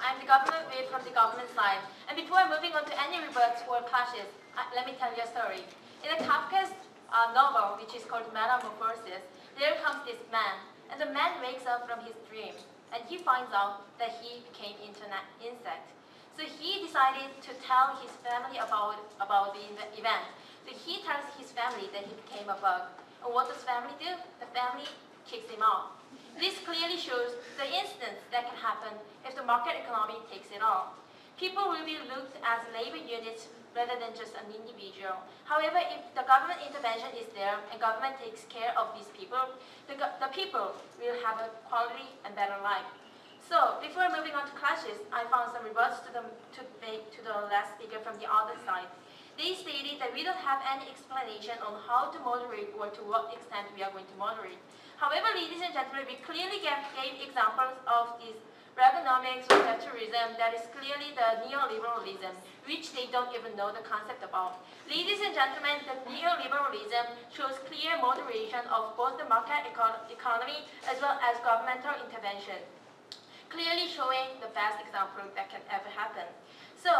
I'm the government whip from the government side. And before moving on to any rebuts or clashes, let me tell you a story. In a Kafka's novel, which is called Metamorphosis, there comes this man, and the man wakes up from his dream, and he finds out that he became into an insect. So he decided to tell his family about the event. So he tells his family that he became a bug. And what does family do? The family kicks him out. This clearly shows the incidents that can happen if the market economy takes it all. People will be looked as labor units rather than just an individual. However, if the government intervention is there and government takes care of these people, the people will have a quality and better life. So, before moving on to clashes, I found some rebuts to the last speaker from the other side. They stated that we don't have any explanation on how to moderate or to what extent we are going to moderate. However, ladies and gentlemen, we clearly gave examples of this Reaganomics or capitalism that is clearly the neoliberalism, which they don't even know the concept about. Ladies and gentlemen, the neoliberalism shows clear moderation of both the market economy as well as governmental intervention, clearly showing the best example that can ever happen. So,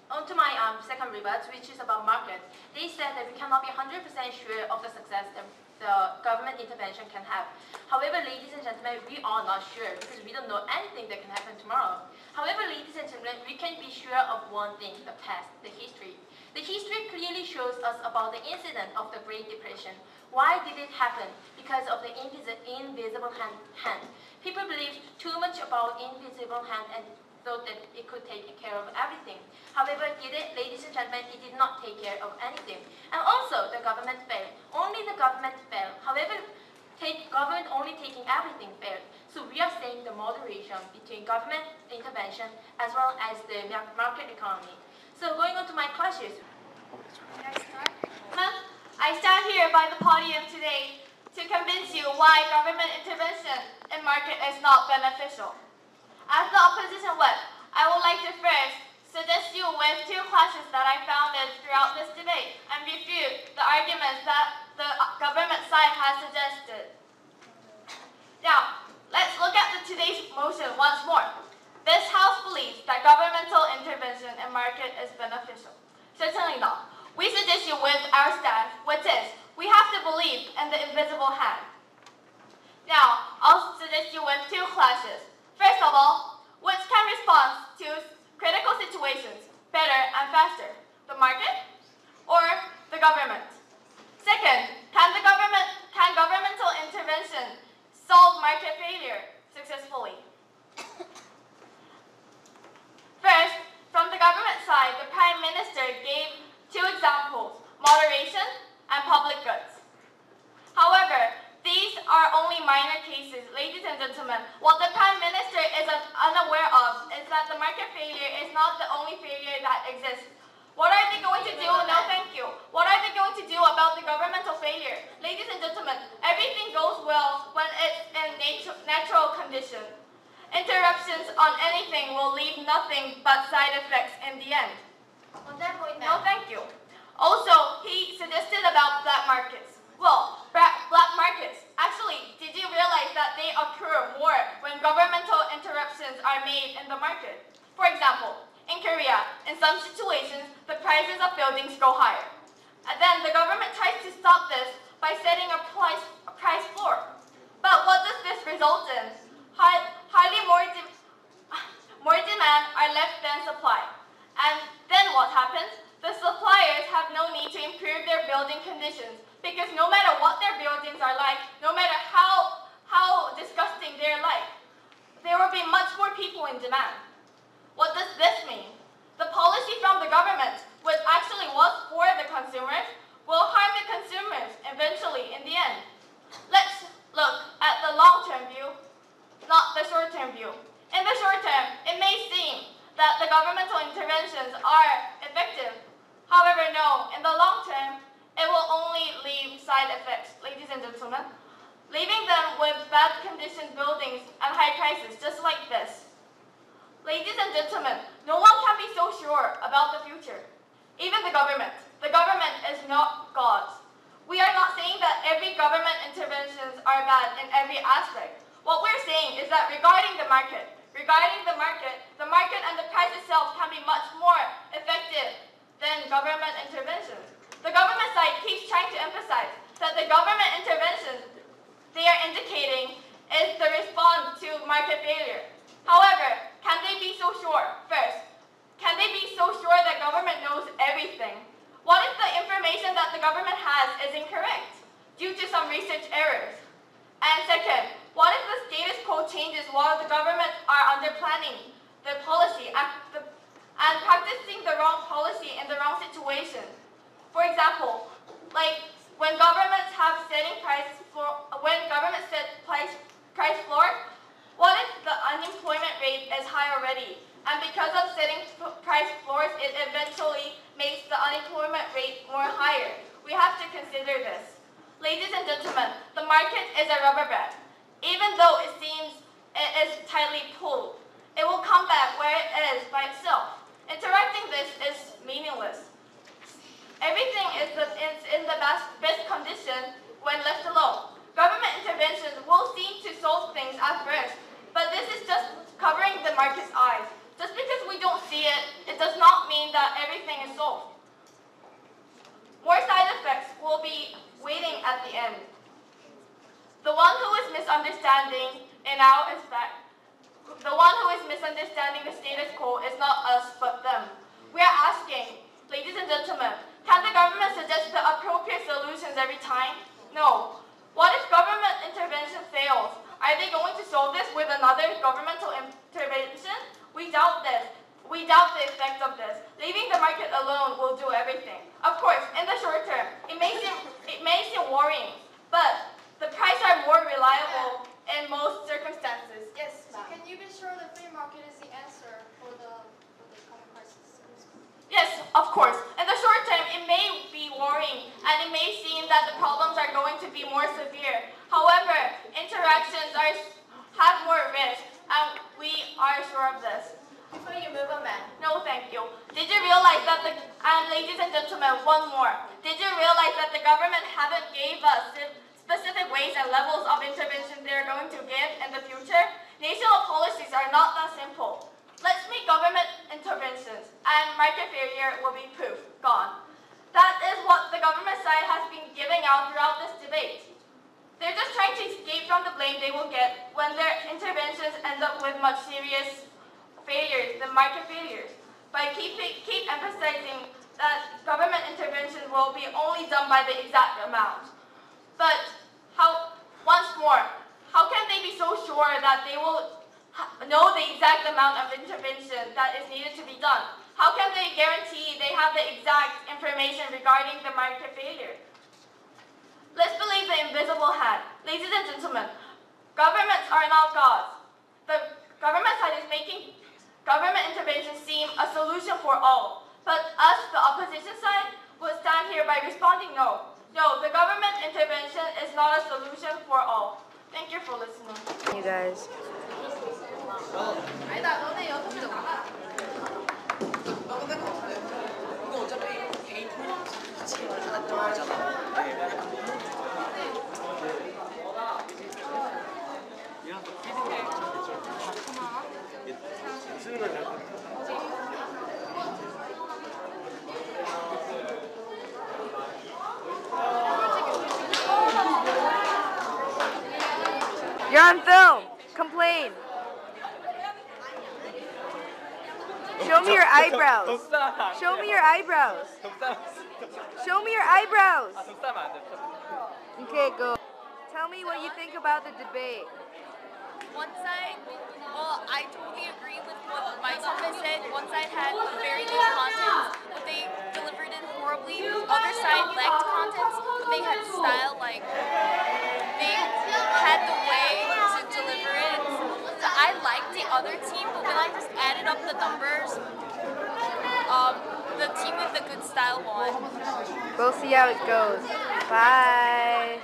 on to my second rebut, which is about market. They said that we cannot be 100% sure of the success that the government intervention can have. However, ladies and gentlemen, we are not sure because we don't know anything that can happen tomorrow. However, ladies and gentlemen, we can be sure of one thing, the past, the history. The history clearly shows us about the incident of the Great Depression. Why did it happen? Because of the invisible hand. People believed too much about invisible hand and thought that it could take care of everything. However, did it, ladies and gentlemen, it did not take care of anything. And also, the government failed. Only the government failed. However, government only taking everything failed. So we are saying the moderation between government intervention as well as the market economy. So going on to my clashes. Can I start? I stand here by the podium today to convince you why government intervention in market is not beneficial. As the opposition whip, I would like to first suggest you with two clashes that I founded throughout this debate and refute the arguments that the government side has suggested. Now, let's look at today's motion once more. This House believes that governmental intervention in market is beneficial. Certainly not. We suggest you with our stance, which is we have to believe in the invisible hand. Now, I'll suggest you with two clashes. First of all, which can respond to critical situations better and faster, the market or the government? Second, can governmental intervention solve market failure successfully? First, from the government side, the Prime Minister gave two examples, moderation and public goods. However, these are only minor cases. Ladies and gentlemen, what the Prime Minister is unaware of is that the market failure is not the only failure that exists. What are they going to do? No, thank you. What are they going to do about the governmental failure? Ladies and gentlemen, everything goes well when it's in natural condition. Interruptions on anything will leave nothing but side effects in the end. On that point, no, thank you. Also, he suggested about black markets. Well, black markets, actually, did you realize that they occur more when governmental interruptions are made in the market? For example, in Korea, in some situations, the prices of buildings go higher. And then the government tries to stop this by setting a price floor. But what does this result in? More demand are left than supply. And then what happens? The suppliers have no need to improve their building conditions because no matter what their buildings are like, no matter how disgusting they're like, there will be much more people in demand. What does this mean? The policy from the government, which actually was for the consumers, will harm the consumers eventually in the end. Let's look at the long-term view, not the short-term view. In the short term, it may seem that the governmental interventions are effective. However, no, in the long term, it will only leave side effects, ladies and gentlemen, leaving them with bad conditioned buildings and high prices, just like this. Ladies and gentlemen, no one can be so sure about the future. Even the government. The government is not God. We are not saying that every government interventions are bad in every aspect. What we're saying is that regarding the market, Regarding the market and the price itself can be much more effective than government interventions. The government side keeps trying to emphasize that the government interventions they are indicating is the response to market failure. However, can they be so sure? First, can they be so sure that government knows everything? What if the information that the government has is incorrect due to some research errors? And second, what if the status quo changes while the government are under planning the policy and practicing the wrong policy in the wrong situation? For example, like when governments have setting price price floor, what if the unemployment rate is high already? And because of setting price floors, it eventually makes the unemployment rate more higher. We have to consider this. Ladies and gentlemen, the market is a rubber band. Even though it seems it is tightly pulled, it will come back where it is by itself. Interacting this is meaningless. Everything is in the best condition when left alone. Government interventions will seem to solve things at first, but this is just covering the market's eyes. Just because we don't see it, it does not mean that everything is solved. More side effects will be waiting at the end. The one who is misunderstanding the status quo is not us but them. We are asking, ladies and gentlemen, can the government suggest the appropriate solutions every time? No. What if government intervention fails? Are they going to solve this with another governmental intervention? We doubt this. We doubt the effect of this. Leaving the market alone will do everything. Of course, in the short term, it may seem worrying, but the prices are more reliable in most circumstances. Yes, can you be sure the free market is the answer for the current crisis? Yes, of course. In the short term, it may be worrying, and it may seem that the problems are going to be more severe. However, interactions have more risk, and we are sure of this. Before you move on, man. No, thank you. Did you realize that and ladies and gentlemen, one more. Did you realize that the government haven't gave us specific ways and levels of intervention they're going to give in the future? National policies are not that simple. Let's make government interventions, and market failure will be poof, gone. That is what the government side has been giving out throughout this debate. They're just trying to escape from the blame they will get when their interventions end up with much serious failures, the market failures. By keep emphasizing that government intervention will be only done by the exact amount. But once more, how can they be so sure that they will know the exact amount of intervention that is needed to be done? How can they guarantee they have the exact information regarding the market failure? Let's believe the invisible hand. Ladies and gentlemen, governments are not gods. The government side is making government intervention seem a solution for all. But us, the opposition side, will stand here by responding no. No, the government intervention is not a solution for all. Thank you for listening. You guys. You're on film. Complain. Show me your eyebrows. Show me your eyebrows. Show me your eyebrows. Okay, go. Tell me what you think about the debate. One side, well, I totally agree with what my comment said. One side had very good content, but they delivered it horribly. The other side lacked content, but they had style, like, they had the way to deliver it. So I liked the other team, but when I just added up the numbers, the team with the good style won. We'll see how it goes. Bye.